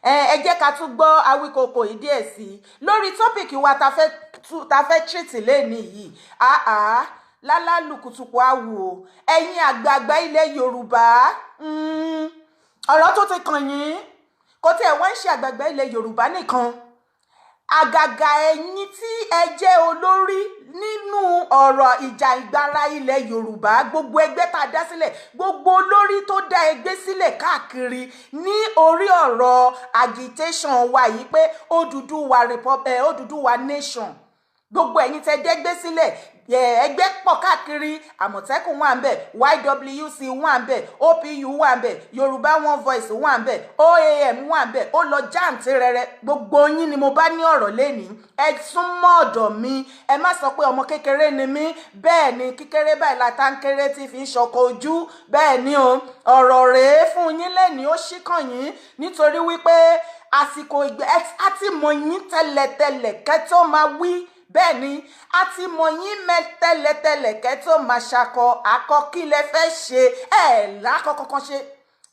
ẹ jẹ́ ká tún gbọ́ Awíkòkò yìí díẹ̀ sí i lórí tọ́pìkì wa ta fẹ́ tírìtì lẹ́ni yìí lálálùkùtùkù àwò ẹ̀yin àgbààgbà ilẹ̀ Yorùbá ọ̀rọ̀ tó ti kàn yín kò tí ẹ̀ wọ́n ń ṣe àgbààgbà ilẹ̀ Yorùbá nìkan àgàgà ẹ̀yin tí ẹ jẹ́ olórí nínú ọ̀rọ̀ ìjà ìgbára ilẹ̀ Yorùbá gbogbo ẹgbẹ́ tá a dá sílẹ̀ gbogbo olórí tó dá ẹgbẹ́ sílẹ̀ káàkiri ní orí ọ̀rọ̀ agitation wa yìí pé Odùduwà nation gbogbo ẹ̀yin tẹ́ dẹ́gbẹ́ sílẹ̀ ẹgbẹ́ pọ̀ káàkiri Àmọ̀tẹ́kùn wà ń bẹ̀ YWC wà ń bẹ̀ OPU wà ń bẹ̀ Yorùbá One Voice wà ń bẹ̀ OAM wà ń bẹ̀ ó lọ jáǹtì rẹ̀rẹ̀ gbogbo yín ni mo bá ní ọ̀rọ̀ lẹ́ni ẹ súnmọ́ ọ̀dọ̀ mi ẹ má sọ pé ọmọ kékeré ni mí bẹ́ẹ̀ ni kíkéré báyìí látà ń kéré tí fi ń ṣọkọ ojú bẹ́ẹ̀ ni o ọ̀rọ̀ rèé fún yín lẹ́ni ó ṣíkàn yín nítorí wípé àsìkò ìgbẹ́ á ti mọ̀ yín tẹ́lẹ̀tẹ́lẹ̀ kẹ́ tó máa wí bẹ́ẹ̀ ni a ti mọ̀ yín tẹ́lẹ̀tẹ́lẹ̀ kẹ́ tó máa ṣakọ akọ kí lẹ fẹ́ ṣe lákọ̀ kankan ṣe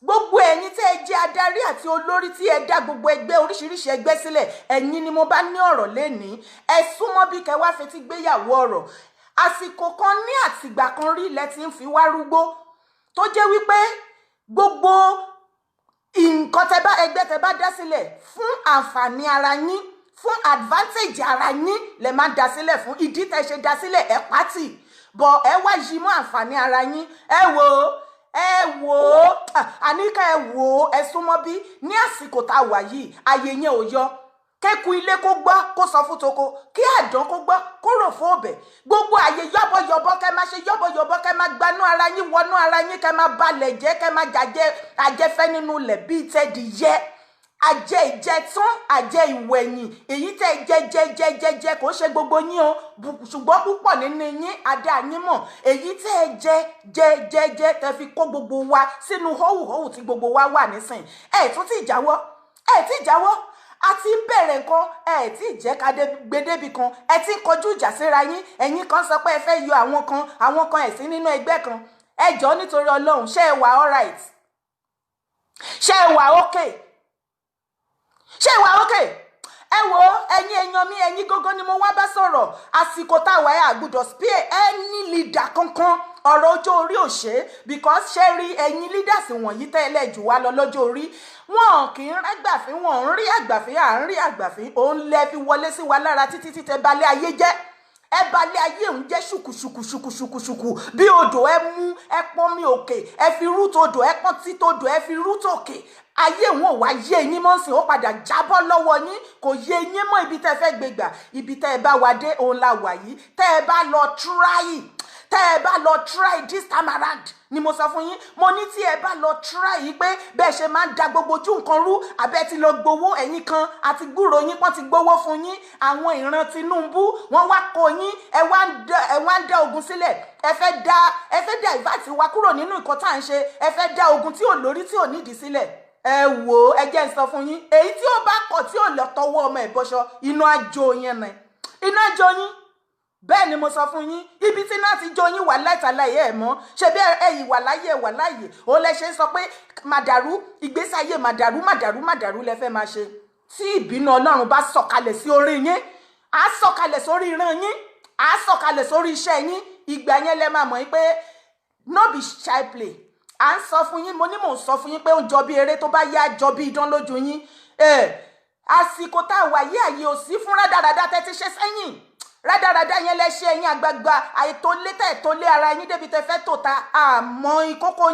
gbogbo ẹ̀yin tí ẹ jẹ́ adarí àti olórí tí ẹ dá gbogbo ẹgbẹ́ oríṣiríṣi ẹgbẹ́ sílẹ̀ ẹ̀yin ni mo bá ní ọ̀rọ̀ lénìí ẹ súnmọ́ bí kẹ́ wá fetí gbéyàwó ọ̀rọ̀ àsìkò kan ní àtìgbà kan rí ilẹ̀ tí ń fi wá rúgbó tó jẹ́ wípé gbogbo nǹkan ẹgbẹ́ tẹ́ bá dá sílẹ̀ fún àǹfààní ara yín fún advantage ara yín lè máa dá sílẹ̀ fún ìdí tẹ́ ṣe dá sílẹ̀ ẹ pátì bọ̀ ẹ wá yí mọ́ àǹfààní ara yín ẹ wò ó àníkà ẹ wò ó ẹ súnmọ́ bí ní àsìkò tá a wà yìí ayé yẹn ò yọ kéku ilé kó gbọ́ kó sọ fún toko kí àdán kó gbọ́ kó rò fún òbẹ̀ gbogbo àyè yọ́bọ̀yọ̀bọ̀ kẹ́ máa ṣe yọ́bọ̀yọ̀bọ̀ kẹ́ máa gbanú ara yín wọnú ara yín kẹ́ máa balẹ̀ jẹ́ kẹ́ máa jàjẹ́ àjẹfẹ́ nínú ilẹ̀ bíi tẹ́díyẹ àjẹ ìjẹtán àjẹ ìwẹ̀yìn èyí tẹ́ jẹ kò ṣe gbogbo yín o ṣùgbọ́n púpọ̀ nínú yín adá yín mọ̀ èyí tẹ́ jẹ tẹ́ fi kó gbogbo wa sínú hóhùhóhù tí gbogbo wa wà nísìn ẹ̀ tún ti jáwọ́ a ti ń bẹ̀rẹ̀ nǹkan ẹ̀ tí ìjẹ́ ká gbedébi kan ẹ ti ń kọjú ìjà síra yín ẹ̀yin kan sọ pé ẹ fẹ́ yọ àwọn kan ẹ̀ sí nínú ẹgbẹ́ kan ẹ jọ̀ọ́ nítorí Ọlọ́run ṣé ẹ wà alright ṣé ẹ wà okay ṣé ìwà òkè ẹ wo ẹ̀yin èèyàn mi ẹ̀yin gógó ni mo wá bá sọ̀rọ̀ àsìkò táwa ẹ àgbùdọ̀ spear any leader kankan ọ̀rọ̀ ọjọ́ orí ò ṣe because ṣe rí ẹ̀yin leaders wọ̀nyí tẹ́lẹ̀ jù wá lọ lọ́jọ́ orí wọn kì í rẹ́gbàfín wọn ń rí àgbàfín à ń rí àgbàfín òun lẹ fi wọlé sí wa lára títí títẹ balẹ̀ ayé jẹ́ ẹ balẹ̀ ayé òun jẹ́ ṣùkùṣùkùṣùkùṣùkù bí odò ẹ mú ẹ pọ́n mi òkè ẹ fi rútò odò ẹ pọ́n títò odò ẹ fi rútò òkè ayé òun ò wá yé yín mọ́ sí ó padà jábọ́ lọ́wọ́ yín kò yé yín mọ́ ibi tẹ́ fẹ́ gbégbà ibi tẹ́ ẹ bá wá dé òun la wà yìí tẹ́ ẹ bá lọ try this time around ni mo sọ fún yín mo ní tí ẹ bá lọ try yìí pé bẹ́ẹ̀ ṣe máa ń da gbogbo ojú nǹkan rú àbẹ́ ti lọ gbowó ẹ̀yin kan àti gbúrò yín pọ́n ti gbowó fún yín àwọn ìran Tinubu wọ́n wá kó yín ẹ wá ń dá ogun sílẹ̀ ẹ fẹ́ dá ìváàtì wa kúrò nínú nǹkan tá à ń ṣe ẹ fẹ́ dá ogun tí ò lórí tí ò nídìí sílẹ̀ ẹ wò ó ẹ jẹ́ n sọ fún yín èyí tí ó bá kọ̀ tí ò lọ tọwọ́ ọmọ ẹ̀ bọ́ṣọ iná àjò yẹn nà iná àjò yín bẹ́ẹ̀ ni mo sọ fún yín ibi tí náà ti jó yín wà láìtàláyé ẹ̀ mọ́ ṣe bí ẹ̀yìn wà láyé ó lẹ ṣe sọ pé màdàrú ìgbésí ayé màdàrú lẹ fẹ́ máa ṣe tí ìbínú Ọlọ́run bá sọ̀kalẹ̀ sí orí yín á sọ̀kalẹ̀ sórí ìran yín á sọ̀kalẹ̀ sórí iṣẹ́ yín ìgbà yẹn lẹ máa mọ̀ pé no be child play à ń sọ fún yín mo ní mò ń sọ fún yín pé ó jọ bí eré tó bá yá jọ bí idán lójú yín àsìkò tá a wà yí àyè ò sí fún rádaràda tẹ́ ti ṣe sẹ́yìn rádaràda yẹn lẹ ṣe ẹ̀yin àgbààgbà àìtólé ara yín débi tẹ́ fẹ́ tò ta àmọ́ kókó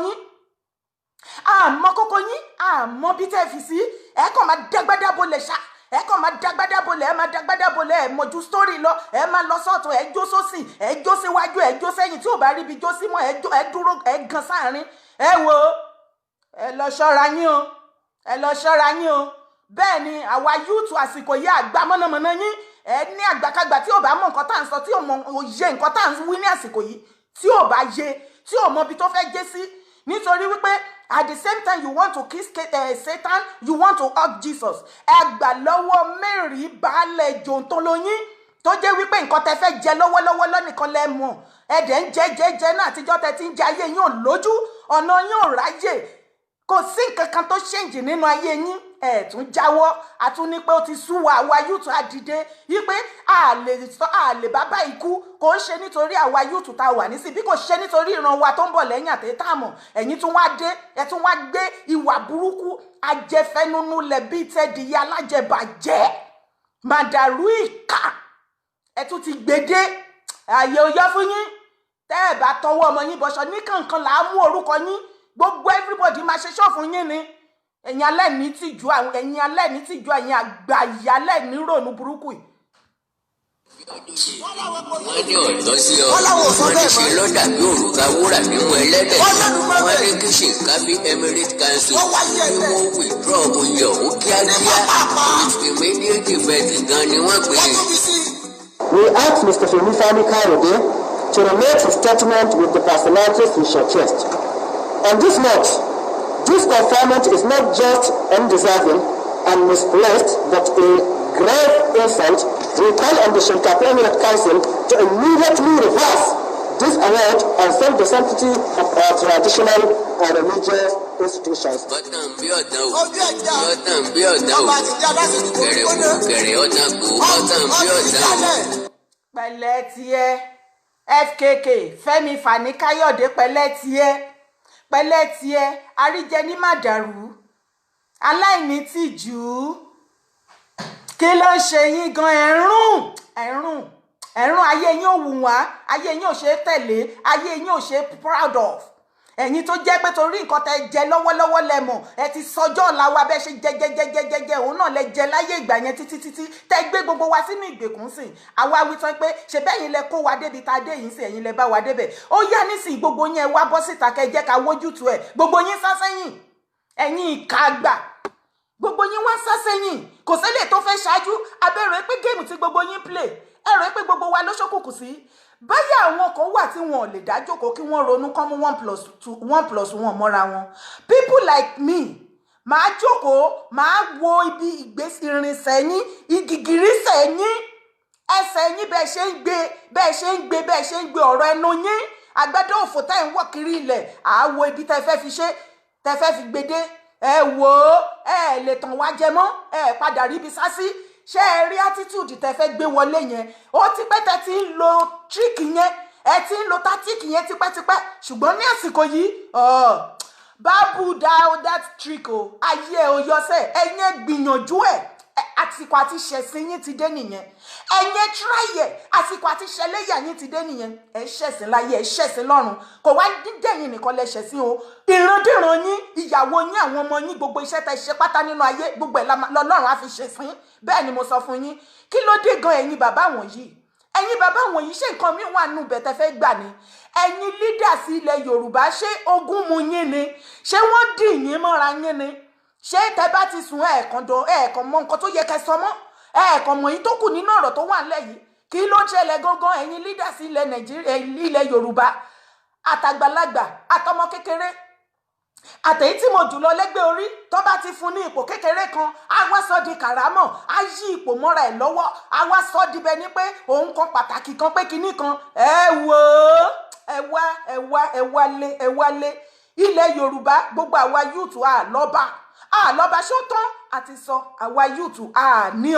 yín àmọ́ bí tẹ́ fi sí ẹ kàn máa dágbádá bolẹ̀ ṣá ẹ kàn máa dágbádá bolẹ̀ ẹ mọ̀jú sítórì lọ ẹ máa lọ sọ́tún ẹ jó sósì ẹ jó síwájú ẹ jó sẹ́yìn tí ò bá rí ibi jó sí mọ́ ẹ dúró ẹ gan sáàrin ẹ wo ẹ lọ ṣọ́ra yín o bẹ́ẹ̀ ni àwa yúùtù àsìkò yìí àgbà mọ́nàmọ́ná yín ẹ ní àgbàkagbà tí ò bá mọ nǹkan tá à ń sọ tí ò mọ òye nǹkan tá à ń wí ní àsìkò yìí tí ò bá yé tí ò mọ ibi tó fẹ́ gé sí nítorí wípé at the same time you want to kiss Satan you want to hug Jesus ẹ gbà lọ́wọ́ Mary baálẹ̀ jòǹtólóyìn tó jẹ́ wípé nǹkan tẹ́ fẹ́ jẹ lọ́wọ́lọ́wọ́ lọ́nìkan lẹ́ mọ̀ ẹ̀dẹ̀ ń jẹ náà àtijọ́ tẹ́ ti ń jẹ ayé yín ò lójú ọ̀nà yín ò ráyè kò sí nǹkan kan tó ṣèǹjì nínú ayé yín ẹ tún jáwọ́ àtún ní pé ó ti sú wa àwa yúùtù àdìde yí pé a lè bàbá ikú kò ń ṣe nítorí àwa yúùtù tá a wà ní sí bí kò ṣe nítorí ìran wa tó ń bọ̀ lẹ́yìn àtẹ̀tàmọ̀ ẹ̀yin tún wá dé ẹ tún wá gbé ìwà burúkú ajẹfẹnunu lẹ̀bi tẹ́dìyẹ alájẹbàjẹ́ màdàrú ìkà ẹ tún ti gbèdé ààyè òyọ fún yín tẹ́ ẹ bá tọwọ́ ọmọ yín bọ̀ṣọ ní kankan là á mú orúkọ yín gbogbo everybody máa ṣe ṣọ́ọ̀fù yín ni ẹ̀yin alẹ́ni tìjú àwọn ẹ̀yin alẹ́ni tìjú ẹ̀yin àgbà ìyá alẹ́ni rònú burúkú yìí. wọ́n ní ọ̀tọ́ sí ọ wọ́n ní ṣe lọ́dà bí òrùka wúrà nínú ẹlẹ́dẹ̀ wọ́n ní kí ṣèkábí emirate council ní wọ́n withdraw oyè ọ̀hún kíákíá with immediate effect gan ni wọ́n pè é. We ask Mr. Femi Kayode to relate his statement with the personalities he showcased. On this note, this confinement is not just undeserving and misplaced, but a grave insult. We call on the Shinkapi Council to immediately reverse this award and save the sanctity of our traditional and religious institutions. ọ̀tàn bí ọ̀dàn o ọ̀tàn bí ọ̀dàn o kẹrẹ ọ̀tàn kò ọ̀tàn bí ọ̀dàn o. pẹ̀lẹ́ tiẹ̀ FKK Fẹ́mi Fani Káyọ̀dé pẹ̀lẹ́ tiẹ̀ àríjẹ ní màdàrú aláìní tìjú kí ló ń ṣe yín gan ẹ̀rùn ayé yín ò wù wá ayé yín ò ṣe é tẹ̀lé ayé yín ò ṣe é proud of ẹ̀yin tó jẹ́ pé torí nǹkan tẹ jẹ lọ́wọ́lọ́wọ́ lẹ́mọ̀ ẹ ti sọjọ́ ọ̀la wa bẹ́ẹ̀ ṣe jẹjẹjẹjẹjẹ òun náà lẹ jẹ láyé ìgbà yẹn títí tẹ gbé gbogbo wa sínú ìgbèkùn sìn àwa wí tán pé ṣe bẹ́yìn lẹ kó wa débi tá a dé yìí sí ẹ̀yin lẹ bá wa débẹ̀ ó yá nísìnyí gbogbo yẹn wá bọ́ síta kẹ jẹ́ ká wójútu ẹ̀ gbogbo yín sá sẹ́yìn ẹ̀yin ìka àgbà gbogbo yín wá sá sẹ́yìn kò sẹ́lẹ̀ tó fẹ́ ṣáájú abẹ́rẹ́ pé géèmù tí gbogbo yín play ẹ̀rọ pé gbogbo wa ló ṣókùnkùn sí báyà àwọn kan wà tí wọn ò lè dá jókòó kí wọ́n ronú kán mú 1+1 mọ́ra wọn people like me máa jókòó máa wo ibi ìrìnsẹ̀ yín ìgìgìrísẹ̀ yín ẹsẹ̀ yín bẹ́ẹ̀ ṣe ń gbé ọ̀rọ̀ ẹnu yín àgbàdo òfò tẹ́ ń wọ̀ kiri ilẹ̀ àáwo ibi tẹ́ fẹ́ fi ṣe tẹ́ fẹ́ fi gbede ẹ wò ó ẹ lè tàn wá jẹ mọ́ ẹ padà ríbi sásí ṣé ẹ rí attitude tẹ́ fẹ́ gbé wọlé yẹn ó ti pẹ́ tẹ́ ti ń lo trick yẹn ẹ ti ń lo tactic yẹn tipẹ́tipẹ́ ṣùgbọ́n ní àsìkò yìí bábù that trick o ayé ẹ ò yọsẹ̀ ẹ̀yẹn gbìyànjú ẹ̀ àsìkò àti ṣẹ̀sìn yín ti dé nìyẹn ẹ̀yẹn try ẹ̀ àsìkò àti ṣẹlẹ́yà yín ti dé nìyẹn ẹ̀ ṣẹ̀sìn láyé ẹ̀ ṣẹ̀sìn lọ́run kò wá dídẹ̀yìn nìkan lẹ ṣẹ̀sìn o ìrandíran yín ìyàwó yín àwọn ọmọ yín gbogbo iṣẹ́ tẹ́ ṣe pátá nínú ayé gbogbo ẹ̀ lọ́lọ́run á fi ṣẹ̀sìn bẹ́ẹ̀ ni mo sọ fún yín kí ló dé gan ẹ̀yin bàbá wọ̀nyí ṣé nǹkan mi wà nù bẹ̀tẹ̀ fẹ́ gbà ni ẹ̀yin leaders ilẹ̀ Yorùbá ṣé ogún mu yín ni ṣé wọ́n dì yín mọ́ra yín ni ṣé tẹ́ bá ti sùn ẹ̀ẹ̀kan mọ nǹkan tó yẹ kẹ́ sọ mọ́ ẹ̀ẹ̀kan mọ̀ yìí tó kù nínú ọ̀rọ̀ tó wà nílẹ̀ yìí kí ló ṣẹlẹ̀ gangan ẹ̀yin leaders ilẹ̀ Nàìjíríà ilẹ̀ Yorùbá àtàgbàlagbà àtọmọ kékeré àtẹ̀yí tí mo jùlọ lẹ́gbẹ́ orí tó bá ti fún ní ipò kékeré kan á wá sọ di kàrámọ̀ á yí ipò mọ́ra ẹ̀ lọ́wọ́ á wá sọ di bẹ́ẹ̀ ni pé òun kan pàtàkì kan pé kinní kan ẹ wò ó ẹ wálé ilẹ̀ Yorùbá gbogbo àwa yúùtù àlọ́ba ṣó tán àti sọ àwa yúùtù ní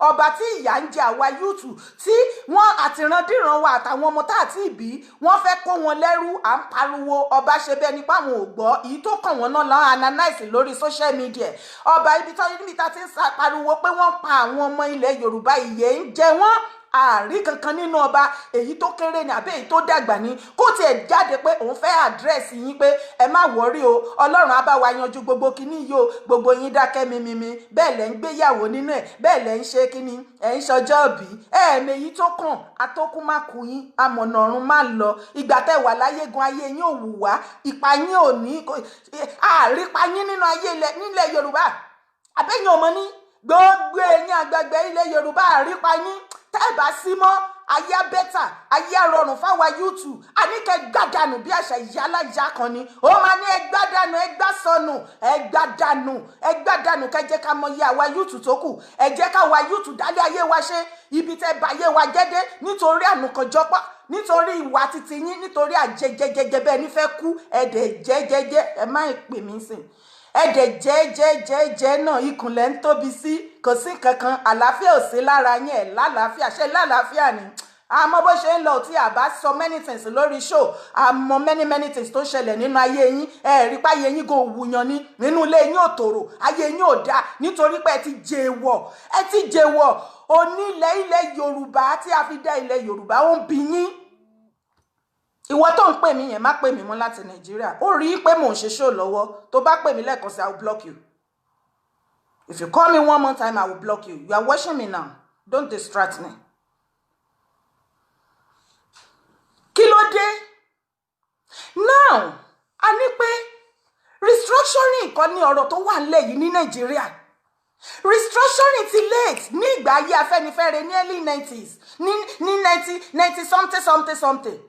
ọba tí ìyà ń jẹ àwa yúùtù tí wọ́n àtìrandíran wa àtàwọn ọmọ tá àti ìbí wọ́n fẹ́ kó wọn lẹ́rú à ń pariwo ọba ṣe bẹ́ẹ̀ nípa àwọn ò gbọ́ èyí tó kàn wọ́n náà lọ́wọ́ analyse lórí social media ọba ibi tá ti ń pariwo pé wọ́n pa àwọn ọmọ ilẹ̀ Yorùbá ìyè ń jẹ wọ́n àárí kankan nínú ọba èyí tó kéré ni àbí èyí tó dàgbà ni kó tiẹ̀ jáde pé òun fẹ́ àdírẹ́sì yín pé ẹ má wọ́rí o Ọlọ́run á bá wa yanjú gbogbo kíní yìí o gbogbo yín dákẹ́ mímímí bẹ́ẹ̀ lẹ́ ń gbéyàwó nínú ẹ̀ bẹ́ẹ̀ lẹ́ ń ṣe kíní ẹ̀ ń ṣọjọ́ òbí ẹ̀ẹ̀mẹ̀yí tó kàn atókùn má kú yín amọ̀nà ọ̀run má lọ ìgbà tẹ́ wà láyé gan ayé yín ò wù wá ìpa yín ò ní àrípa yín nínú ayé nílẹ̀ Yorùbá àbẹ́yìn ọmọ ní gbogbo ẹ̀yin àgbàgbẹ́ ilẹ̀ Yorùbá àrípa yín tẹ́ẹ̀bá sí mọ́ ayé bẹ́tà ayé rọrùn fáwa yúùtù àníkẹ́ gbàdánù bí àṣà ìyálàyà kan ni ó máa ní ẹgbàdánù ẹgbàsọnù ẹgbàdánù kẹjẹ ká mọ iye àwa yúùtù tó kù ẹ jẹ́ ká wa yúùtù dálé ayé wa ṣe ibi tẹ́ bá ayé wa jẹ́dé nítorí ànùkànjọpọ̀ nítorí ìwà titi yín nítorí àjẹjẹjẹjẹ bẹ́ẹ̀ nífẹ̀ẹ́ kú ẹ̀dẹ̀ jẹ́jẹ́jẹ́ ẹ má pè mí sìn ẹ̀dẹ̀ jẹ́jẹ́jẹ́jẹ́ náà ikùnlẹ̀ ń tóbi sí kò sí kankan àlàáfíà ò sí lára yín ẹ̀ lálàáfíà ṣe lálàáfíà ni àmọ́ bó ṣe ń lọ tí a bá sọ many things lórí show àmọ́ many things tó ṣẹlẹ̀ nínú ayé yín ẹ rí pé ayé yín kò wúyan ní nínú ilé yín ò tòrò ayé yín ò dáa nítorí pé ẹ ti jẹ́wọ́ onílẹ̀ ilẹ̀ Yorùbá tí a fi dá ilẹ̀ Yorùbá ó ń bí yín ìwọ tó ń pè mí yẹn má pè mí mọ́ láti Nàìjíríà ó rí pé mò ń ṣe show lọ́wọ́ tó bá pè mí lẹ́ẹ̀kan sí I will block you if you call me one more time I will block you. You are watching me now, don't distract me. Kí ló dé? Now a ní pé restructuring kan ní ọ̀rọ̀ tó wà nílẹ̀ yìí ní Nàìjíríà. Restructuring ti late ní ìgbà ayé Afẹ́nifẹ́re ní early 90s ní 90 something.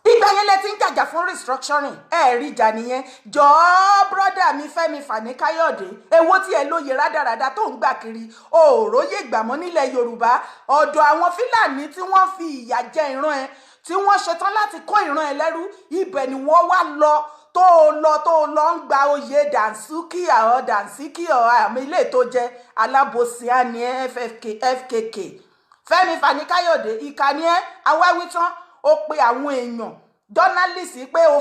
Ìgbà yẹn lẹ ti ń jàjà fún restructuring rí ìjà nìyẹn jọ̀ọ́ brọ́dà mi Fẹ́mi Fani Káyọ̀dé èwo tí ẹ lóye rádaràda tó ń gbà kiri òòróyè gbàmọ́ nílẹ̀ Yorùbá ọ̀dọ̀ àwọn Fúlàní tí wọ́n fi ìyà jẹ ìran ẹ tí wọ́n ṣetán láti kó ìran ẹ lẹ́rú ibẹ̀ ni wọ́n wá lọ tó lọ ń gba oyè Dànsíkì àmì ilé tó jẹ alábòsí àní FKK Fẹ́mi Fani Káyọ̀dé ìkànnì ẹ awáwí tán ó pe àwọn èèyàn journalist pé o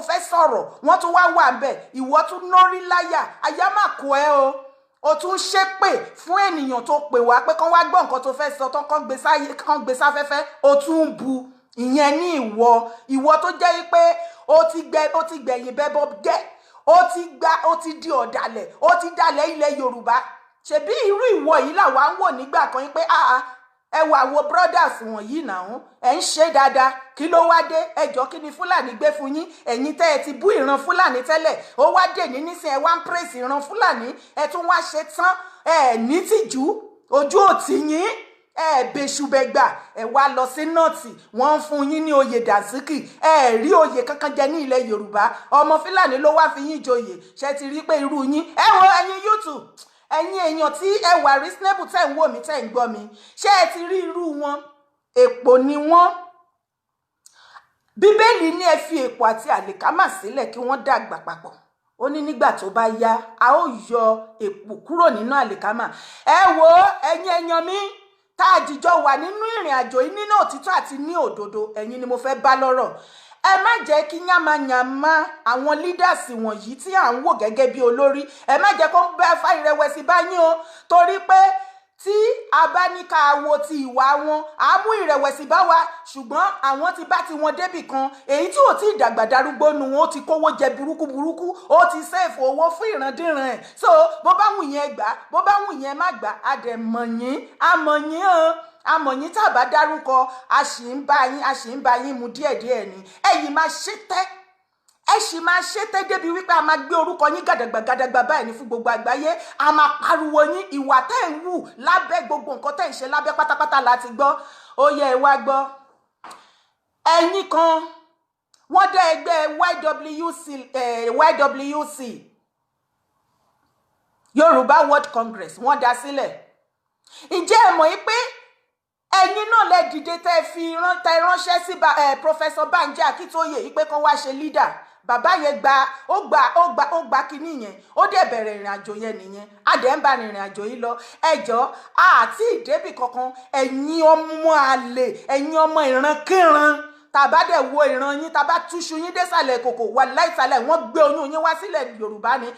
fẹ́ sọ̀rọ̀ wọ́n tún wà ńbẹ̀ ìwọ tún nórí láyà àyà má kó ẹ o tún ṣépè fún ènìyàn tó pè wá pé kán wá gbọ́ nǹkan tó fẹ́ sọ tán kán gbé sáfẹ́fẹ́ o tún bu ìyẹn ní ìwọ tó jẹ́ pé o ti gbẹ̀yìn bẹ́bọ jẹ́ o ti di ọ̀dàlẹ̀ o ti dalẹ̀ ilẹ̀ Yorùbá ṣebí irú ìwọ yìí làwa ń wò nígbà kan yín pé ẹ wà wo brothers wọ̀nyí náà ẹ ń ṣe dáadáa kí ló wá dé ẹjọ́ kí ni Fúlàní gbé fún yín ẹ̀yin tẹ́ ẹ ti bú ìran Fúlàní tẹ́lẹ̀ ó wá dé ní nísìn ẹ wá ń praise ìran Fúlàní ẹ tún wá ṣe tán ẹ ní tìjú ojú òtí yín ẹ bẹ́ṣubẹ́gbà ẹ wá lọ sí nọ́ọ̀tì wọ́n ń fún yín ní oyè Dànsíkì ẹ rí oyè kankan jẹ ní ilẹ̀ Yorùbá ọmọ Fúlàní ló wá fi yín joyè ṣe ti rí pé irú yín ẹ wo ẹ̀yin YouTube ẹ̀yin èèyàn tí ẹ wà reasonable tẹ́ ń wò mí tẹ́ ń gbọ́ mi ṣé ẹ ti rí irú wọn èpò ni wọ́n Bíbélì ní ẹ fi èpò àti àlìkámà sílẹ̀ kí wọ́n dàgbà papọ̀ ó ní nígbà tó bá yá a ó yọ èpò kúrò nínú àlìkámà ẹ wo ẹ̀yin èèyàn mi tá a jìjọ wà nínú ìrìn àjò yìí nínú òtítọ́ àti ní òdodo ẹ̀yin ni mo fẹ́ bá lọ́rọ̀ ẹ má jẹ́ kí yánmayànmá àwọn leaders wọ̀nyí tí à ń wò gẹ́gẹ́ bí olórí ẹ má jẹ́ kó ń bẹ́ fà ìrẹ̀wẹ̀sì bá yín o torí pé tí a bá ní ká wo ti ìwà wọn á mú ìrẹ̀wẹ̀sì bá wa ṣùgbọ́n àwọn ti bá ti wọn débì kan èyí tí ò tí ì dàgbà darúgbó nu wọn ó ti kówó jẹ burúkú ó ti sèfò owó fún ìrandíran ẹ̀ so bó bá wù yẹn gbà bó bá wù yẹn má gbà á dẹ̀ mọ̀ yín o amọ̀yìn tá a bá dárúkọ a sì ń bá yín mu díẹ̀díẹ̀ ni ẹ̀yin máa ṣètẹ́ ẹ sì máa ṣètẹ́ débi wípé a máa gbé orúkọ yín gàdàgbà báyìí ní fún gbogbo àgbáyé a máa pariwo yín ìwà tẹ́ ń wù lábẹ́ gbogbo nǹkan tẹ́ ń ṣe lábẹ́ pátápátá láti gbọ́ ó yẹ ẹ wá gbọ́ ẹ̀yin kan wọ́n dá ẹgbẹ́ YWC Yorùbá World Congress wọ́n dá sílẹ̀ ǹjẹ́ ẹ mọ̀ yí pé ẹ̀yin náà lẹ dìde tẹ́ fi ránṣẹ́ sí Professor Banji Akíntóyè yìí pé kán wá ṣe leader bàbá yẹn ó gba kinní yẹn ó dẹ̀ bẹ̀rẹ̀ ìrìn àjò yẹn nìyẹn adẹ̀ ń bá ìrìn àjò yìí lọ ẹjọ́ àti ìdébì kankan ẹ̀yin ọmọ àlè ẹ̀yin ọmọ ìrankíran tàbá dẹ̀ wo ìran yín tàbá túṣu yín désàlẹ̀ kòkò wà láìsàlẹ̀ wọ́n gbé oyún yín wá sílẹ̀ Yorùbá ni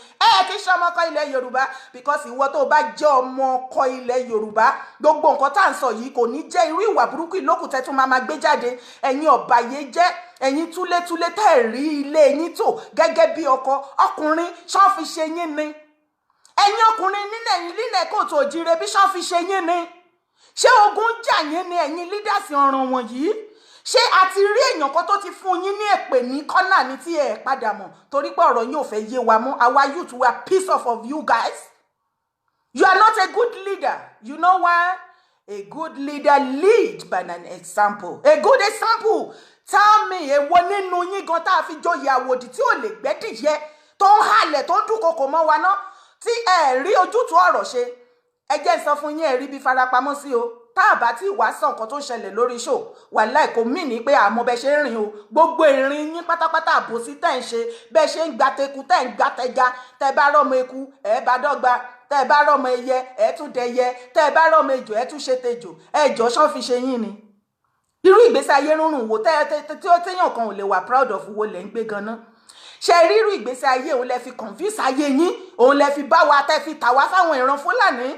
kí ṣe ọmọ ọkọ ilẹ̀ Yorùbá because ìwọ tó bá jẹ́ ọmọ ọkọ ilẹ̀ Yorùbá gbogbo nǹkan tá à ń sọ yìí kò ní jẹ́ irú ìwà burúkú ìlókùtẹ́ tún máa gbé jáde ẹ̀yin ọ̀bàyéjẹ́ ẹ̀yin túlétúlé tẹ́ rí ilé yín tò gẹ́gẹ́ bí ọkọ ọkùnrin ṣán fi ṣe yín ni ẹ̀yin ọkùnrin nílẹ̀ kóòtù òjìrè bí ṣán fi ṣe yín ni ṣé ogun jà yín ni ẹ̀yin leaders ọ̀ràn wọ̀nyí ṣé a ti rí èèyàn kan tó ti fún yín ní èpè ní kọ́nà ní tí ẹ padà mọ̀ torí pé ọ̀rọ̀ yín ò fẹ́ yé wa mọ́ our youth we are piece of you guys you are not a good leader you know why a good leader lead by an example a good example tell me èwo nínú yín gan tá a fi joyè àwòdì tí ò lè gbẹ́dìyẹ tó ń halẹ̀ tó ń dúnkokò mọ́ wa ná tí ẹ rí ojútùú ọ̀rọ̀ ṣe ẹ jẹ́ n sọ fún yín ẹ rí bí farapamọ́ sí o tá a bá tí wàá sọ nǹkan tó ń ṣẹlẹ̀ lórí show wàláì kò mí ní pé àmọ́ bẹ ṣe ń rìn o gbogbo ìrìn yín pátápátá àbòsí tẹ̀ ń ṣe bẹ́ẹ̀ ṣe ń gba teku tẹ̀ ń gba tẹja tẹ́ bá rọ́mọ eku ẹ̀ bá dọ́gba tẹ́ bá rọ́mọ ẹyẹ ẹ̀ tún dẹyẹ tẹ́ bá rọ́mọ ejò ẹ̀ tún ṣe tejò ẹjọ́ ṣán fi ṣe yín ni irú ìgbésí ayé rúnrún wo tí ó téèyàn kan ò lè wà proud of wo lẹ̀ ń gbé ganan ṣe rírú ìgbésí ayé òun lẹ fi confuse ayé yín òun lẹ fi bá wa tẹ́ fi tà wá fáwọn ìran Fúlàní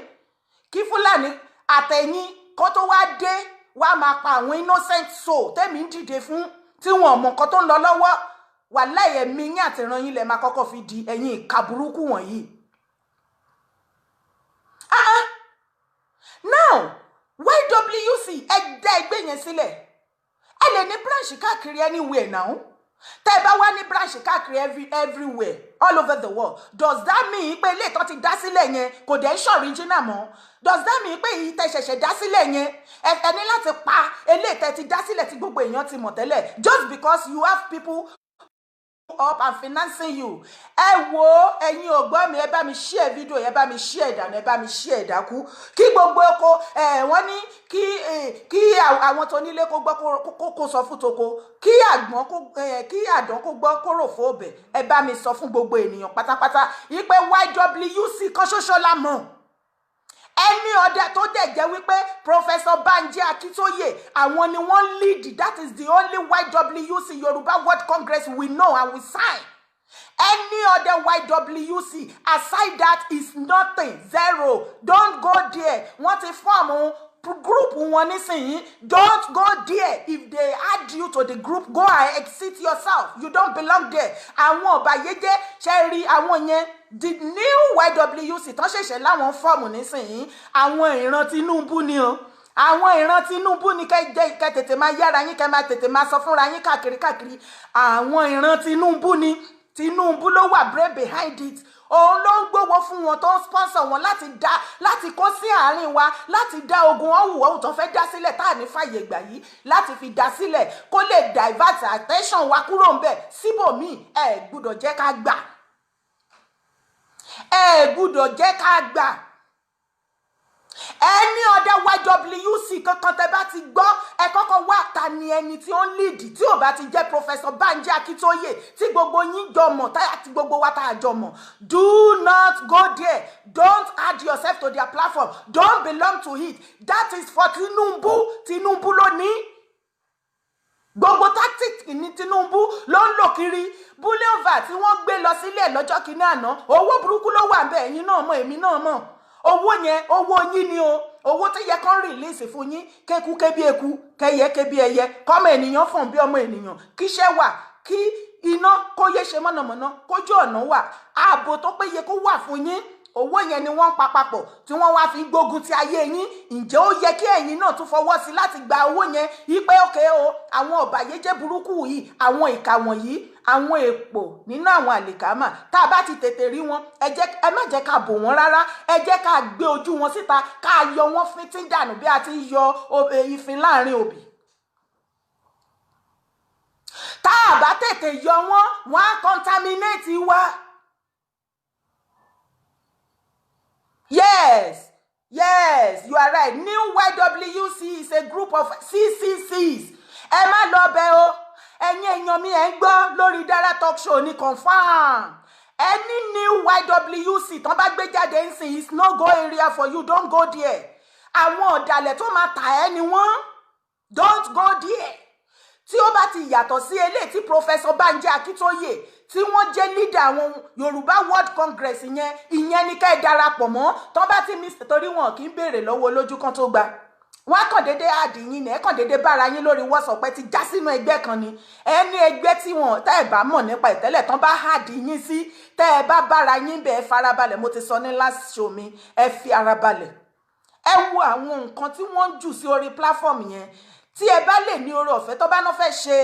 kí Fúlàní àtẹ̀yìn kó tó wá dé wá máa pa àwọn innocent soul tẹ́mi ń dìde fún tí wọn mọ nǹkan tó ń lọ lọ́wọ́ wàláhì ẹ̀mí yín àtìran yín lẹ máa kọ́kọ́ fi di ẹ̀yin ìka burúkú wọ̀nyí. Now YWC ẹ dá ẹgbẹ́ yẹn sílẹ̀ ẹ lè ní branch káàkiri anywhere now tẹ́ ẹ bá wá ní branch káàkiri everywhere all over the world does that mean pé ilé ìtọ́ ti dá sílẹ̀ yẹn kò dẹ̀ ń ṣe original mọ́ does that mean pé èyí tẹ́ ṣẹ̀ṣẹ̀ dá sílẹ̀ yẹn ẹ ní láti pa ilé ìtẹ́ ti dá sílẹ̀ tí gbogbo èèyàn ti mọ̀ tẹ́lẹ̀ just because you have people up and financing you ẹ wo ẹ̀yin ògbọ́n mi ẹ bá mi share video ẹ bá mi share ìdáná ẹ bá mi share ìdákú kí gbogbo oko wọ́n ní kí àwọn tó nílé kó gbọ́ kó sọ fún toko kí àdán kó gbọ́ kó rò fún ọbẹ̀ ẹ bá mi sọ fún gbogbo ènìyàn pátápátá yí pé YWC kan ṣoṣo la mọ̀ ẹni ọdẹ tó dẹ̀ jẹ́ wípé Professor Banji Akintoye àwọn ni wọ́n lead that is the only YWC Yoruba World Congress we know and we sign any other YWC aside that is nothing zero don't go there wọ́n ti form group wọn nísìnyí don't go there if they add you to the group go and exit yourself you don't belong there àwọn ọ̀bàyéjẹ́ ṣe rí àwọn yẹn the new YWC tán ṣẹ̀ṣẹ̀ láwọn fọ́ọ̀mù nísìnyí àwọn ìran Tinubu ni o àwọn ìran Tinubu ni kẹ́ tètè máa yára yín kẹ́ máa tètè máa sọ fúnra yín káàkiri àwọn ìran Tinubu ni Tinubu ló wà brain behind it òun ló ń gbówó fún wọn tó ń sponsor wọn láti kó sí àárín wa láti dá ogun ọ̀hún tó fẹ́ dá sílẹ̀ tá à ní fàyè gbà yìí láti fi dá sílẹ̀ kó lè divert attention wa kúrò ń bẹ̀ síbòmíì ẹ gbúdọ̀ jẹ́ ká gbà ẹ gbúdọ̀ jẹ́ ká gbà ẹni ọdẹ YWC kankan tẹ bá ti gbọ́ ẹ kọ́kọ́ wá ta ni ẹni tí ó ń lead tí ò bá ti jẹ́ Professor Banji Akintoye tí gbogbo yín jọ mọ̀ táyà tí gbogbo wa tá a jọ mọ̀ do not go there don't add yourself to their platform don't belong to it that is for Tinubu ló ní gbogbo tactic ní Tinubu ló ń lò kiri bullion VAT tí wọ́n gbé lọ sílẹ̀ lọ́jọ́ kìíní àná owó burúkú ló wà ń bẹ̀ ẹ̀yin náà mọ̀ èmi náà mọ̀ owó yẹn owó yín ni o owó tó yẹ kán rìlíìsì fún yín kéku kébi eku kẹyẹ kébi ẹyẹ kọ́mọ ènìyàn fún bí ọmọ ènìyàn kíṣẹ́ wà kí iná kó yé ṣe mọ̀nàmọ́ná kójú ọ̀nà wà ààbò tó péye kó wà fún yín owó yẹn ni wọ́n ń pa papọ̀ tí wọ́n wá fi gbógun ti ayé yín ǹjẹ́ ó yẹ kí ẹ̀yin náà tún fọwọ́ sí láti gba owó yẹn yípe òkè o àwọn ọ̀bàyéjẹ́ burúkú yìí àwọn ìkà wọ̀nyí àwọn èpò nínú àwọn àlìkámà tá a bá ti tètè rí wọn ẹ má jẹ́ ká bò wọ́n rárá ẹ jẹ́ ká gbé ojú wọn síta ká yọ wọ́n fíntín dànù bí a ti yọ ìfín láàrin òbí tá a bá tètè yọ wọ́n á contaminate wa. Yes, you are right. New YWC is a group of CCCs. Ẹ má lọ bẹ̀ o. Ẹ̀yin èèyàn mi ẹ ń gbọ́ lórí Dara Talk Show ní confirm. Any new YWC tán bá gbé jáde ń sìn is no go area for you. Don't go there. Àwọn ọ̀dàlẹ̀ tó máa tà ẹ́ ni wọ́n. Don't go there. Tí ó bá ti yàtọ̀ sí eléyìí tí Professor Banji Akintoye tí wọ́n jẹ́ leader àwọn Yorùbá World Congress ìyẹn ni ká ẹ darapọ̀ mọ́ tó bá ti miss torí wọn kì í béèrè lọ́wọ́ lójú kan tó gba wọn á kàn déédéé àdìyìn ní ẹ kàn déédéé bára yín lórí WhatsApp pé ti já sínú ẹgbẹ́ kan ni ẹni ẹgbẹ́ tí wọn tẹ́ ẹ bá mọ̀ nípa ìtẹ́lẹ̀ tán bá àdìyìn sí tẹ́ ẹ bá bára yín bẹ́ẹ̀ farabalẹ̀ mo ti sọ ní last show mi ẹ fi ara balẹ̀ ẹ wo àwọn nǹkan tí wọ́n ń jù sí orí platform yẹn tí ẹ bá lè ní oore ọ̀fẹ́ tó bá náà fẹ́ ṣe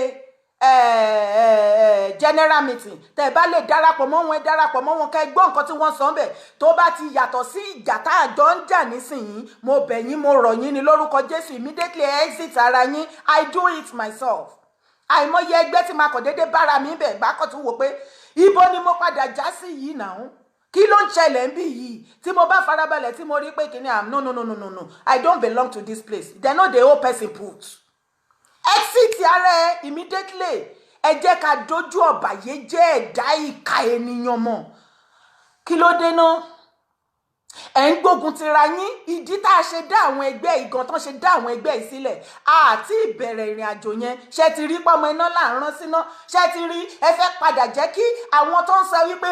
general meeting tẹ́ bá lè darapọ̀ mọ́ wọn darapọ̀ mọ́ wọn ká gbọ́ nǹkan tí wọ́n sọ ń bẹ̀ tó bá ti yàtọ̀ sí ìjà tá a jọ ń jà nísìnyí mo bẹ̀ yín mo rọ̀ yín ní lórúkọ Jésù immediately exit ara yín I do it myself àìmọye ẹgbẹ́ tí máa kàn déédéé bára mi bẹ̀ gbákọ̀ tún wò pé ibo ni mo padà já sí yìí náà kí ló ń ṣẹlẹ̀ ń bí yìí tí mo bá farabalẹ̀ tí mo rí pé kìíní no I don't belong to this place they no dey hold person put exit ara ẹ immediately ẹ jẹ́ ká dojú ọ̀bàyéjẹ́ ẹ̀dá ìka ènìyàn mọ̀ kí ló dé náà ẹ̀ ń gbógun tira yín ìdí tá a ṣe dá àwọn ẹgbẹ́ ìgan tán ṣe dá àwọn ẹgbẹ́ ìsílẹ̀ àti ìbẹ̀rẹ̀ ìrìn àjò yẹn ṣe ti rí pọ́mọ iná láàrán síná ṣe ti rí ẹ fẹ́ padà jẹ́ kí àwọn tó ń sọ wípé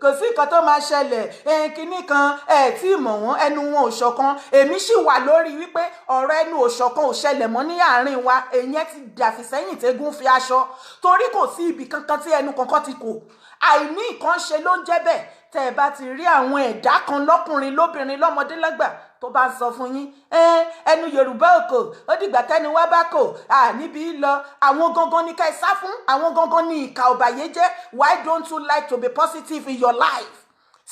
kò sí nǹkan tó máa ṣẹlẹ̀ kinní kan tí mọ̀ wọ́n ẹnu wọn ò ṣọ̀kan èmi sì wà lórí wípé ọ̀rọ̀ ẹnu ò ṣọ̀kan ò ṣẹlẹ̀ mọ́ ní àárín wa èyàn ti dàfi sẹ́yìn tẹ́gùn fi aṣọ torí kò sí ibì kankan tí ẹnu kankan ti kò àìní nǹkan ṣe ló ń jẹ́ bẹ́ẹ̀ tẹ́ ẹ bá ti rí àwọn ẹ̀dá kan lọ́kùnrin lóbìnrin lọ́mọdé lágbà tó bá ń sọ fún yín ẹnu Yorùbá òkò ó dìgbà tẹ́ni wá bá kò níbi lọ àwọn gangan ní ká ẹ sá fún àwọn gangan ní ìkà ọ̀bàyéjẹ́ why don't you like to be positive in your life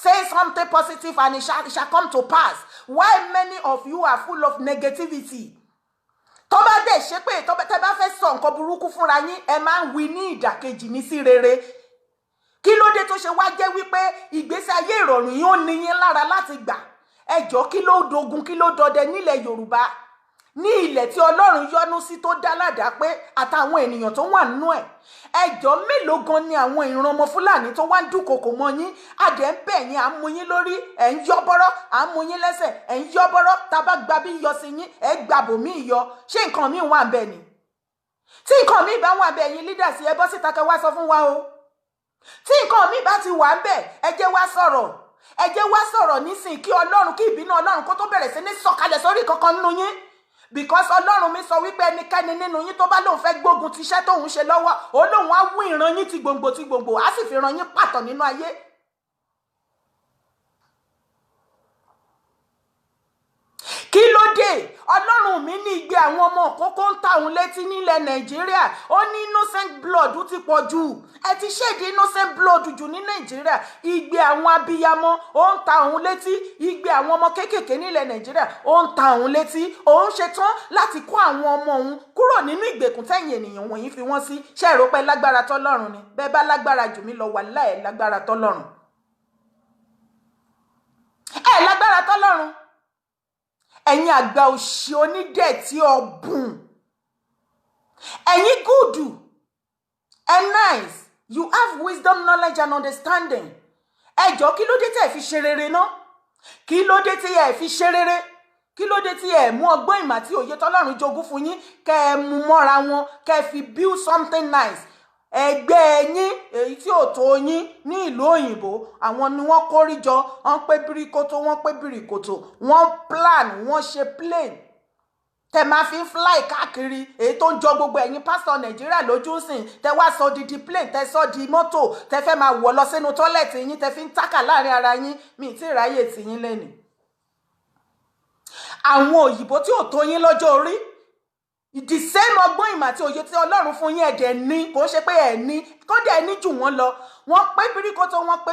say something positive and it shall come to pass why many of you are full of negativity tó bá dẹ̀ ṣe pé tẹ́ bá fẹ́ sọ nǹkan burúkú fúnra yín ẹ máa ń wí ní ìdàkejì ní sí rere kí ló dé tó ṣe wá jẹ́ wípé ìgbésí ayé ìrọ̀rùn yìí ó ní yín lára láti gbà ẹjọ́ kí ló dogun kí ló dọdẹ nílẹ̀ Yorùbá ní ilẹ̀ tí Ọlọ́run yọ́nú sí tó dá ládàá pé àtàwọn ènìyàn tó wà nínú ẹ̀ ẹjọ́ mélòó gan ni àwọn ìran ọmọ Fúlàní tó wá ń dúnkokò mọ́ yín adẹ̀ ń bẹ̀ yín à ń mú yín lórí ẹ̀ ń yọ́ bọ́rọ́ à ń mú yín lẹ́sẹ̀ ẹ̀ ń yọ́ bọ́rọ́ tá a bá gba bí yọ sí yín ẹ̀ gbàbò mí yọ ṣé nǹkan míì wà ń bẹ̀ ni tí nǹkan míì bá wà ń bẹ̀ yín leaders ẹ bọ́ síta kẹ́ wá sọ fún wa o tí nǹkan míì bá ti wà ń bẹ̀ ẹ jẹ́ wá sọ̀rọ̀ nísìn kí Ọlọ́run kí ìbínú Ọlọ́run kó tó bẹ̀rẹ̀ sí ní sọ̀kalẹ̀ sórí kankan nínú yín because Ọlọ́run mi sọ wípé ẹnikẹ́ni nínú yín tó bá lóun fẹ́ gbógun ti iṣẹ́ tóun ṣe lọ́wọ́ ó lóun á wú ìran yín ti gbòǹgbò á sì fi ran yín pàtàn nínú ayé. kí ló dé Ọlọ́run mi ní igbe àwọn ọmọ òkókó ń ta òun létí nílẹ̀ Nàìjíríà ó ní innocent blood ti pọ̀ jù ẹ ti ṣèdí innocent blood jù ní Nàìjíríà igbe àwọn abiyamọ ó ń ta òun létí igbe àwọn ọmọ kéékèèké nílẹ̀ Nàìjíríà ó ń ta òun létí òun ṣetán láti kó àwọn ọmọ òun kúrò nínú ìgbèkùn tẹ̀yìn ènìyàn wọ̀nyí fi wọ́n sí ṣé ẹ rò pé lágbára tọ́lọ́run ni bẹ́ẹ̀ bá lágbára jù mí lọ wàláhì lágbára tọ́lọ́run lágbára tọ́lọ́run ẹ̀yin àgbà òṣì onídẹ̀tí ọ̀bùn ẹ̀yin gúdù and nice you have wisdom knowledge and understanding ẹjọ́ kí ló dé tí ẹ fi ṣe rere ná kí ló dé tí ẹ fi ṣe rere kí ló dé tí ẹ mú ọgbọ́n ìmọ̀ àti òye tọ́lọ́run jogún fún yín kẹ́ ẹ mú mọ́ra wọn kẹ́ ẹ fi build something nice ẹgbẹ́ yín èyí tí ò tó yín ní ìlú òyìnbó àwọn ni wọ́n kórìjọ wọ́n pé bíríkótó wọ́n pé bíríkótó wọ́n plan wọ́n ṣe plane tẹ máa fi ń fly káàkiri èyí tó ń jọ gbogbo ẹ̀yin pásítọ̀ Nàìjíríà lójú sìn tẹ wá sọ di plane tẹ sọ di mọ́tò tẹ fẹ́ máa wọ̀ lọ sínú tọ́lẹ̀tì yín tẹ fi ń tákà láàrin ara yín mi tí ìráyè tì yín lẹ́nu àwọn òyìnbó tí ò tó yín lọ́jọ́ orí the same ọgbọ́n ìmọ̀ àti òye tí Ọlọ́run fún yín ẹ̀dẹ̀ ní kò ṣe pé ẹ̀ ní kódà ẹ̀ ní jù wọ́n lọ wọ́n pé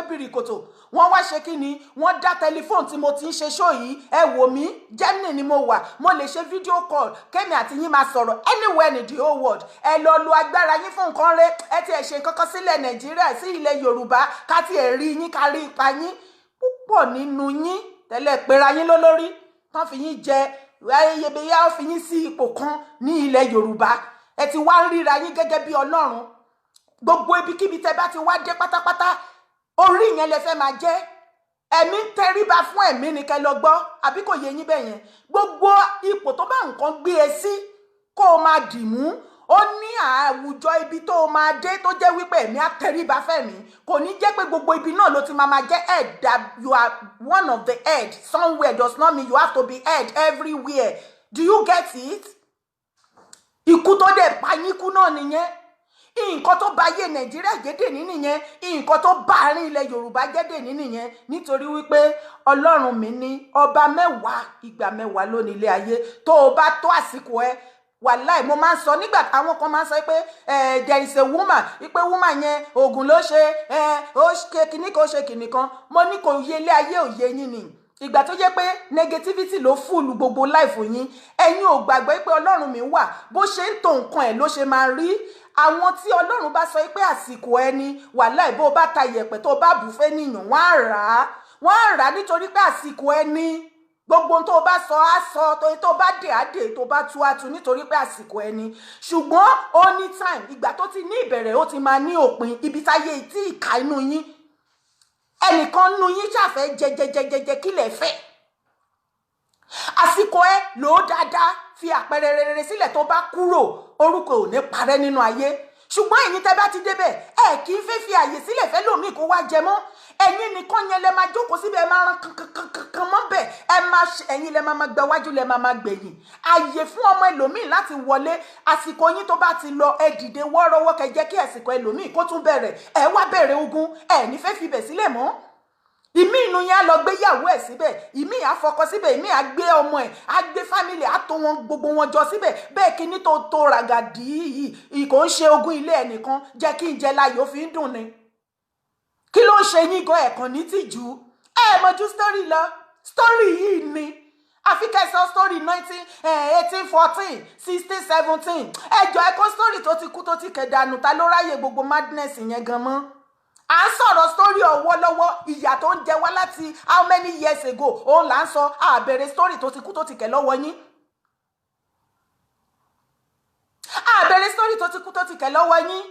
bíríkótó wọ́n wá ṣe kí ni wọ́n dá tẹlifóònù tí mo ti ń ṣe ṣó yìí ẹ wò mí Germany ni mo wà mo lè ṣe fídíò call kémi àti yín máa sọ̀rọ̀ anywhere in the whole world ẹ lọ lo agbára yín fún nǹkan rẹ ẹ ti ẹ̀ ṣe nǹkan kan sílẹ̀ Nàìjíríà sí ilẹ̀ Yorùbá ká ti ẹ̀ rí yín ká rí ipa yín púpọ̀ nínú yín tẹ́lẹ̀ pera yín lólórí tán fi yín jẹ ayẹyẹbẹyà ó fi yín sí ipò kan ní ilẹ̀ Yorùbá ẹ ti wá ń ríra yín gẹ́gẹ́ bí Ọlọ́run gbogbo ibikíbi tẹ́ bá ti wá dé pátápátá orí yẹn lẹ fẹ́ máa jẹ́ ẹ̀mí ń tẹríba fún ẹ̀mí ni kẹ́ lọ gbọ́ àbí kò yé yín bẹ́ẹ̀ yẹn gbogbo ipò tó bá nǹkan gbé ẹ sí kó o máa dì mú ó ní àwùjọ ibi tó o máa dé tó jẹ́ wípé ẹ̀mí á tẹríba fẹ́mi kò ní jẹ́ pé gbogbo ibi náà ló ti máa jẹ́ head that you are one of the head somewhere does not mean you have to be head everywhere do you get it? Ikú tó dẹ̀ pa yín kú náà nìyẹn nǹkan tó bá yé Nàìjíríà jẹ́dẹ̀ ní nìyẹn nǹkan tó bá àárín ilẹ̀ Yorùbá jẹ́dẹ̀ ní nìyẹn nítorí wípé Ọlọ́run mi ní ọba mẹ́wàá ìgbà mẹ́wàá lónìí ilé ayé tó o bá tó àsìkò ẹ wàláì mo máa ń sọ nígbà àwọn kan máa ń sọ pé there is a woman pé woman yẹn oògùn ló ṣe ó ṣe kìnnì kan ó ṣe kìnnì kan mo ní kò yé ilé ayé òye yín ni ìgbà tó jẹ́ pé negativity ló fúlù gbogbo life yín, ẹ̀yin ò gbàgbọ́ pé Ọlọ́run mi wà, bó ṣe ń tò nǹkan ẹ̀ ló ṣe máa rí. Àwọn tí Ọlọ́run bá sọ pé àsìkò ẹni wàláhì bó bá ta iyẹ̀pẹ̀ tó bá bù fẹ́ nìyàn, wọ́n á rà á nítorí pé àsìkò ẹni. Gbogbo tó bá sọ á sọ, tó bá dé á dé, tó bá tú á tú nítorí pé àsìkò ẹni. Ṣùgbọ́n ó ní time, ìgbà tó ti ní ìbẹ̀rẹ̀ ó ti máa ní òpin, ibi táyé tí ìka inú yín. Ẹnìkan nú yín ṣàfẹ́ jẹjẹjẹjẹjẹ kílẹ̀ fẹ́. Àsìkò ẹ lò ó dáadáa, fi àpẹẹrẹ rere sílẹ̀, tó bá kúrò orúkọ ò ní parẹ́ nínú ayé. Ṣùgbọ́n ẹ̀yin tẹ́ bá ti débẹ̀, ẹ kì í fẹ́ fi àyè sílẹ̀ fẹ́ lòmíì kó wá jẹ mọ́. Ẹ̀yin nìkan yẹn lẹ máa jókòó síbẹ̀, ẹ máa ran kankan mọ́ bẹ̀, ẹ̀yin lẹ máa gbẹ wájú, lẹ máa gbẹ̀yìn. Àyè fún ọmọ ẹlòmíì láti wọlé, àsìkò yín tó bá ti lọ, ẹ dìde wọ́ọ́rọ́wọ́ kẹ́ jẹ́ kí àsìkò ẹlòmíì kó tún bẹ̀rẹ̀, ẹ wá bẹ̀rẹ̀ ogun, ẹ ní fẹ́ fi bẹ̀ sílẹ̀ mọ́. Ìmí inú yẹn á lọ gbé yàwó ẹ̀ síbẹ̀, ìmí á fọkọ síbẹ̀, ìmí á gbé ọmọ ẹ̀, á gbé fámìlì, á tó wọn gbogbo wọn jọ síbẹ̀. Bẹ́ẹ̀ kíní tó ràgàdì yìí kò ń ṣe ogún ilé ẹnìkan, jẹ́ kí n jẹ láyò fi ń dùn ni. Kí ló ń ṣe yín gan ẹ̀kan ní tìjú? Ẹ mọ̀jú story lọ, story yìí ni. Àfi kẹsàn story 18, 14, 16, 17. Ẹjọ́ ẹ̀kọ́ story tó ti kú tó ti kẹ̀dànù, ta ló ráyè gbogbo madness yẹn gan mọ́? À ń sọ̀rọ̀ story ọwọ́ lọ́wọ́, ìyà tó ń jẹ wá láti how many years ago, òun là ń sọ, àbẹ̀rẹ̀ story tó ti kú tó ti kẹ̀ lọ́wọ́ yín. Àbẹ̀rẹ̀ story tó ti kú tó ti kẹ̀ lọ́wọ́ yín.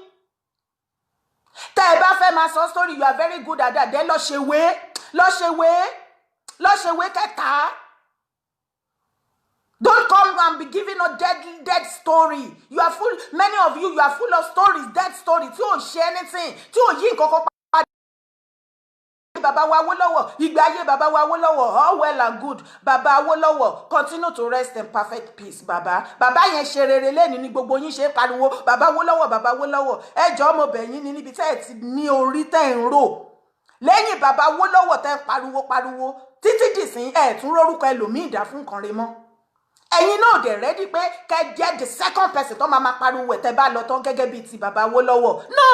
Tẹ́ ẹ bá fẹ́ máa sọ story, you are very good at that. Then lọ ṣèwé kẹta. Don't come and be giving a dead story. You are full, many of you are full of stories, dead story, tí ò ṣe anything, tí ò yí nǹkan kan padà. Baba wa Awólọ́wọ̀, ìgbà ayé Baba wa Awólọ́wọ̀, all well and good. Baba Awólọ́wọ̀, continue to rest in perfect peace, Baba. Baba yẹn ṣe rere lẹ́ni ní gbogbo yín ṣe pariwo, Baba Awólọ́wọ̀, Baba Awólọ́wọ̀. Ẹ jọ̀ọ́ mo bẹ̀ yín ní níbi tẹ́ ẹ ti ní orí tẹ́ ń rò. Lẹ́yìn Baba Awólọ́wọ̀ tẹ́ pariwo, títí dìsín ẹ tún rórúkọ ẹlòmíì dá fún nǹkan rẹ̀ mọ́. Ẹ̀yin náà dẹ̀ ready pé kẹ́ jẹ́ the second person tó máa pariwo ẹ̀ tẹ́ bá lọ tán gẹ́gẹ́ bíi ti Baba Awólọ́wọ̀. No!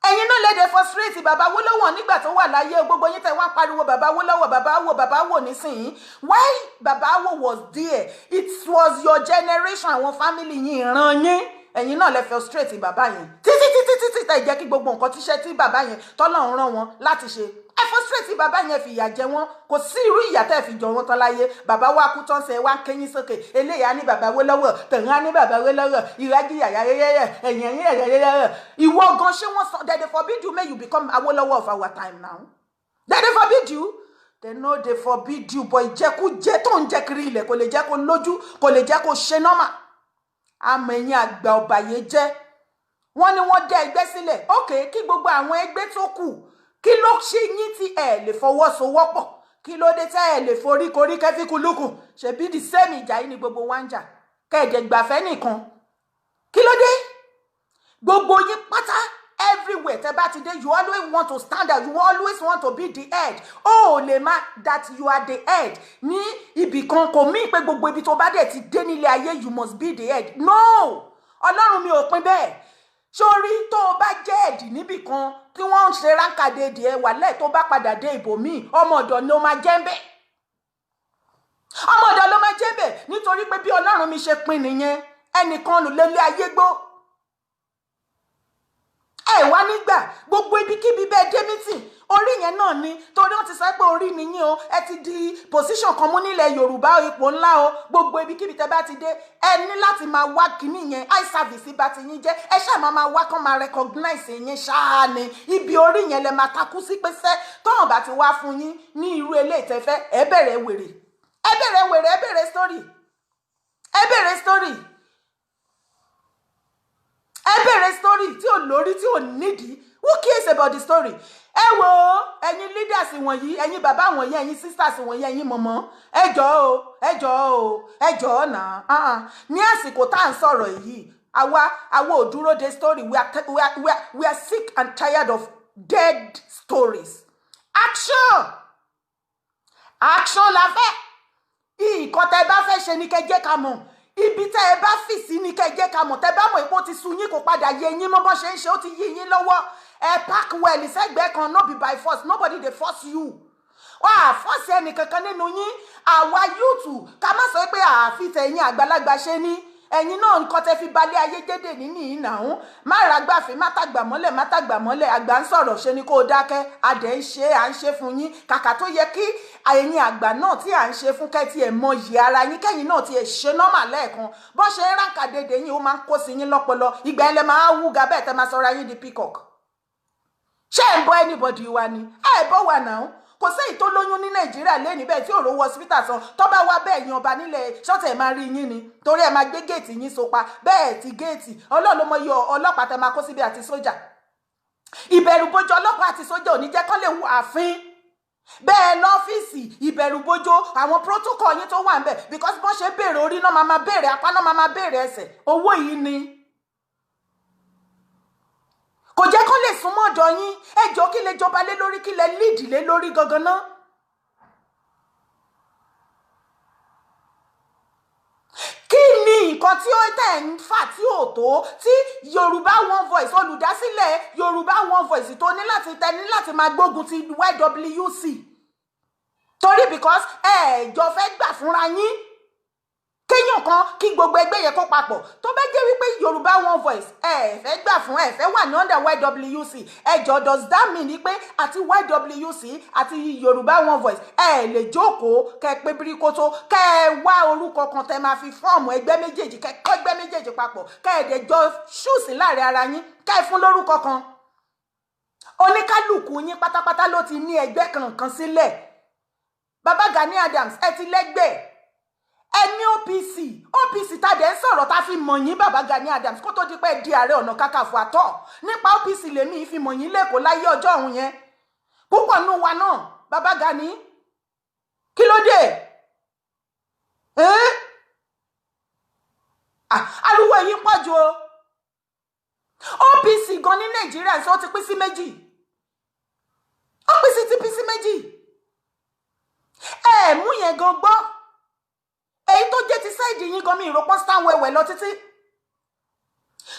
Ẹ̀yin náà lè dé frustrate Baba Awólọ́wọ̀ nígbà tó wà láyé, gbogbo yín tẹ́ wá pariwo Baba Awólọ́wọ̀, Baba Awo nísìnyí. Why Baba Awo was there? It was your generation, àwọn family yín, ìran yín. Ẹ̀yin náà lè frustrate bàbá yẹn. Títí tẹ́ jẹ́ kí gbogbo nǹkan tíṣẹ́ tí bàbá yẹn tọ́lọ́run rán wọn láti ṣe. Ẹ frustrate bàbá yẹn fi ìyà jẹ wọ́n. Kò sí irú ìyà tẹ́ fi jọ wọ́n tán láyé. Bàbá wa kú tán ṣe wá kẹ́yìn sókè. Eléyà ní Baba Awólọ́wọ̀, tẹ̀hán ní Baba Awólọ́wọ̀, ìrájí yàyàyẹyẹ, ẹ̀yìn yàyàyẹyẹ. Ìwọ gan ṣé wọ́n sọ, they forbid you, may you become Awólọ́wọ̀ of our time now. They forbid you. They know they forbid you, but ìjẹkújẹ tó ń jẹ kiri ilẹ̀ kò lè jẹ́ kó lójú, kò lè jẹ́ kó ṣe normal. Àmọ́ ẹ̀yin àgbà ọ̀bàyé jẹ́. Wọ́n ní wọ́n dá ẹgbẹ́ sílẹ̀. Okay, kí gbogbo àwọn ẹgbẹ́ tó kù, kí ló ṣe yín tí ẹ lè fọwọ́sowọ́pọ̀? Kí ló dé tẹ́ ẹ lè forí korí kẹ́fíkúlùkù? Ṣebí the same ìjà yìí ni gbogbo wa ń jà. Kẹ̀dẹ̀ gbàfẹ́ nìkan. Kí ló dé? Gbogbo yín pátá, everywhere tẹ́ bá ti dé, you always want to stand out, you always want to be the head. Oh, lè má that you are the head. Ní ibì kan kò mí pé gbogbo ibi tó bá dé ti dé nílé ayé, you must be the head. No! Ọlọ́run mi ò pín bẹ́ẹ̀. Sórí tó bá jẹ́ ẹ̀dì níbì kan tí wọ́n ń ṣe ránkàdé díẹ̀ wàlẹ́ tó bá padà dé ibòmíì, ọmọ ọ̀dọ̀ ni ó máa jẹ́ bẹ́ẹ̀. Ọmọ ọ̀dọ̀ ló máa jẹ́ bẹ́ẹ̀ nítorí pé bí Ọlọ́run mi ṣe pín nìyẹn, ẹnìkan ló lé ayé gbó. Ẹ wá nígbà gbogbo ibikíbi bẹ́ẹ̀ dé meeting, orí yẹn náà ni, torí wọ́n ti sọ pé orí nìyí o, ẹ ti di position kan mú nílẹ̀ Yorùbá, ipò ńlá o, gbogbo ibikíbi tẹ́ bá ti dé, ẹ ní láti máa wá kíní yẹn, eye service bá ti yín jẹ́, ẹ ṣáà máa wá kán máa recognize yín ṣáá ni, ibi orí yẹn lẹ máa takú sí pé sẹ́, tọ́hàn bá ti wá fún yín ní irú eléyìí tẹ́ fẹ́, ẹ bẹ̀rẹ̀ wèrè, ẹ bẹ̀rẹ̀ story, tí ò lórí, tí ò nídìí. Who cares about the story? Ẹ wo ẹ̀yin leaders wọ̀nyí, ẹ̀yin bàbá wọ̀nyí, ẹ̀yin sisters wọ̀nyí, ẹ̀yin mọ̀mọ́, ẹ jọ̀ọ́ náà. Ní àsìkò tá à ń sọ̀rọ̀ yìí, àwa ò dúró de story. We are sick and tired of dead stories. Action la fẹ́. Ìkọ́ tẹ́ bá fẹ́ ṣe ni kẹ́ jẹ́ ká mọ̀. Ibi tẹ́ ẹ bá fì sí ni kẹ́ jẹ́ ká mọ̀. Tẹ́ bá mọ̀ ipò ti sú yín kò padà yé yín mọ́ bọ́ ṣe ń ṣe, ó ti yí yín lọ́wọ́. Ẹ pack well sẹ́gbẹ́ kan, no be by force, nobody dey force you. wà á fọ́ọ̀sì ẹnìkankan nínú yín àwa yúùtù ká má sọ pé àfi tẹ̀yìn àgbàlagbà ṣe ní ẹ̀yin náà nǹkan tẹ́ fi balẹ̀ ayé jẹ́dẹ̀ nínú ìnáhùn má ra gbàfin má tàgbà mọ́lẹ̀ àgbà ń sọ̀rọ̀ ṣe ni kó o dákẹ́ adẹ̀ ń ṣe à ń ṣe fún yín kàkà tó yẹ kí ẹ̀yin àgbà náà tí à ń ṣe fún kẹ́tì ẹ̀ mọ yìí ara yín kẹ́yìn náà ti ẹ̀ ṣe nọ́mà lẹ́ẹ̀kan bó ṣe ń ránkà dédé yín ó máa ń kó sí yín lọ́pọlọ ìgbà ẹ̀ lẹ́ máa wúga bẹ́ẹ̀ tẹ́ máa sọra yín di peacock ṣé ẹ̀ ń bọ́ anybody wa ni ẹ̀ bọ́ wà náà kò sẹ́yìn tó lóyún ní nàìjíríà lẹ́ni bẹ́ẹ̀ tí òrò wọ hospital san tó bá wá bẹ́ẹ̀ yan ọba nílẹ̀ ṣọ́ọ̀tẹ̀ máa rí yín ni torí ẹ̀ máa gbé géètì yín sopa bẹ́ẹ̀ ti géètì ọlọ́run ló mọ iye ọlọ́pàá tẹ máa kó síbi àti sójà ìbẹ̀rùbojo ọlọ́pàá àti sójà ò ní jẹ́ kán lè wọ ààfin bẹ́ẹ̀ lọ́fíìsì ìbẹ̀rùbojo àwọn protocol yín tó wà ń bẹ̀ because bọ́n ṣe béèrè orí náà máa béèrè apá náà máa béèrè ẹsẹ̀ owó yìí ni kò jẹ́ kó lè súnmọ́ ọ̀dọ̀ yín ẹjọ́ kí lè jọba lé lórí kí lè líìdì lé lórí gangan náà. kí ni nǹkan tí ó tẹ̀ ń fà tí ò tó tí Yorùbá One Voice olùdásílẹ̀ Yorùbá One Voice tó ní láti máa gbógun ti YWC torí because ẹ̀ẹ́jọ fẹ́ gbà fúnra yín kéèyàn kan kí gbogbo ẹgbẹ́ yẹn kó papọ̀ tó bá jẹ́ wípé Yorùbá One Voice ẹ fẹ́ gbà fún ẹ fẹ́ wà ní under YWC ẹjọ́ does that mean ni pé àti YWC àti Yorùbá One Voice ẹ lè jókòó kẹ pé bíríkótó kẹ wá orúkọ kan tẹ máa fi fọ́ọ̀mù ẹgbẹ́ méjèèjì kẹ kọ́ ẹgbẹ́ méjèèjì papọ̀ kẹ ẹ̀dẹ̀ jọ ṣùsì láàrin ara yín kẹ fún lórúkọ kan oníkálùkù yín pátápátá ló ti ní ẹgbẹ́ kankan sílẹ̀ Baba Gani Adams ẹ ti lẹ́gbẹ̀ẹ́ ẹni OPC tàdé ń sọ̀rọ̀ tá fi mọ̀ yín Baba Gani Adams kó tó di pé di Ààrẹ Ọ̀nà Kakanfò àtọ̀ nípa OPC lèmi fi mọ̀ yín lẹ́kọ̀ọ́ láyé ọjọ́ ọ̀hún yẹn púpọ̀ nù wa náà Baba Gani kí ló dé ariwo yín pọ̀ jù o OPC gan ní Nàìjíríà sọ ti pín sí méjì OPC ti pín sí méjì mú yẹn gan gbọ́ èyí tó jẹ́ ti sáìdì yín gan mi ìrọ̀pọ̀ stand wẹ̀wẹ̀ lọ títí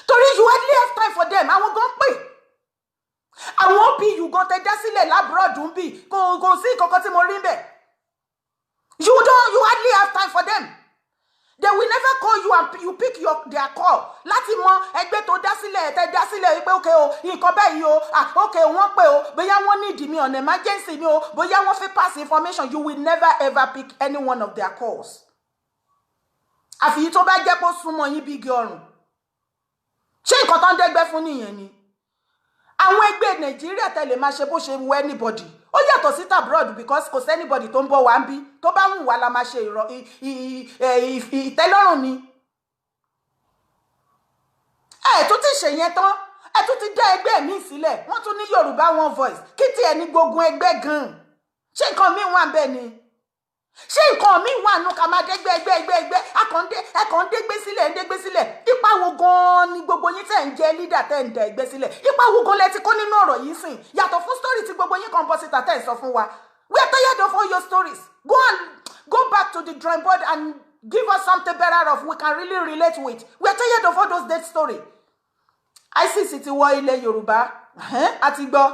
torí you hardly have time for them àwọn gan pè àwọn OPU gan tẹ dá sílẹ̀ lábúrọ̀dù ń bì kò sí kankan tí mo rí bẹ̀ you hardly have time for them they will never call you and you pick their call láti mọ ẹgbẹ́ tó dá sílẹ̀ tẹ dá sílẹ̀ wípé okay o nǹkan báyìí o okay wọ́n pè o bóyá wọ́n need me on emergency ni o bóyá wọ́n fẹ́ pass information you will never ever pick any one of their calls àfi tó bá jẹ́ kó súnmọ́ yín bí igi ọrùn ṣé nǹkan tó ń dẹ́gbẹ́ fún nìyẹn ni àwọn ẹgbẹ́ Nàìjíríà tẹ̀lé máa ṣe bó ṣe wù anybody ó yàtọ̀ sí abroad because kò sí anybody tó ń bọ̀ wá ń bí tó bá wù wá la máa ṣe ìtẹ́lọ́rùn ni tó ti ṣe yẹn tán tó ti dá ẹgbẹ́ mi sílẹ̀ wọ́n tún ní Yorùbá One Voice kí tiẹ̀ ní gbogbo ẹgbẹ́ gan ṣé nǹkan míì wà bẹ́ẹ̀ ni ṣé nǹkan mi wà nù ká máa dẹ́gbẹ́ ẹ̀kọ́ ń dégbé sílẹ̀ ipa wo gan ni gbogbo yín tẹ̀ ń jẹ́ leader tẹ̀ ń dẹ̀ ẹgbẹ́ sílẹ̀ ipa wo gan lẹ ti kó nínú ọ̀rọ̀ yìí sìn yàtọ̀ fún story tí gbogbo yín kan bọ́ síta tẹ̀ ń sọ fún wa we are tired of all your stories go back to the drawing board and give us something better of we can really relate with we are tired of all those dead stories. ICC ti wọ ilẹ̀ Yorùbá àti gbọ́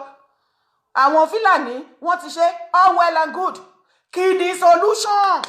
àwọn Fúlàní wọ́n ti ṣe all well and good kí ni solution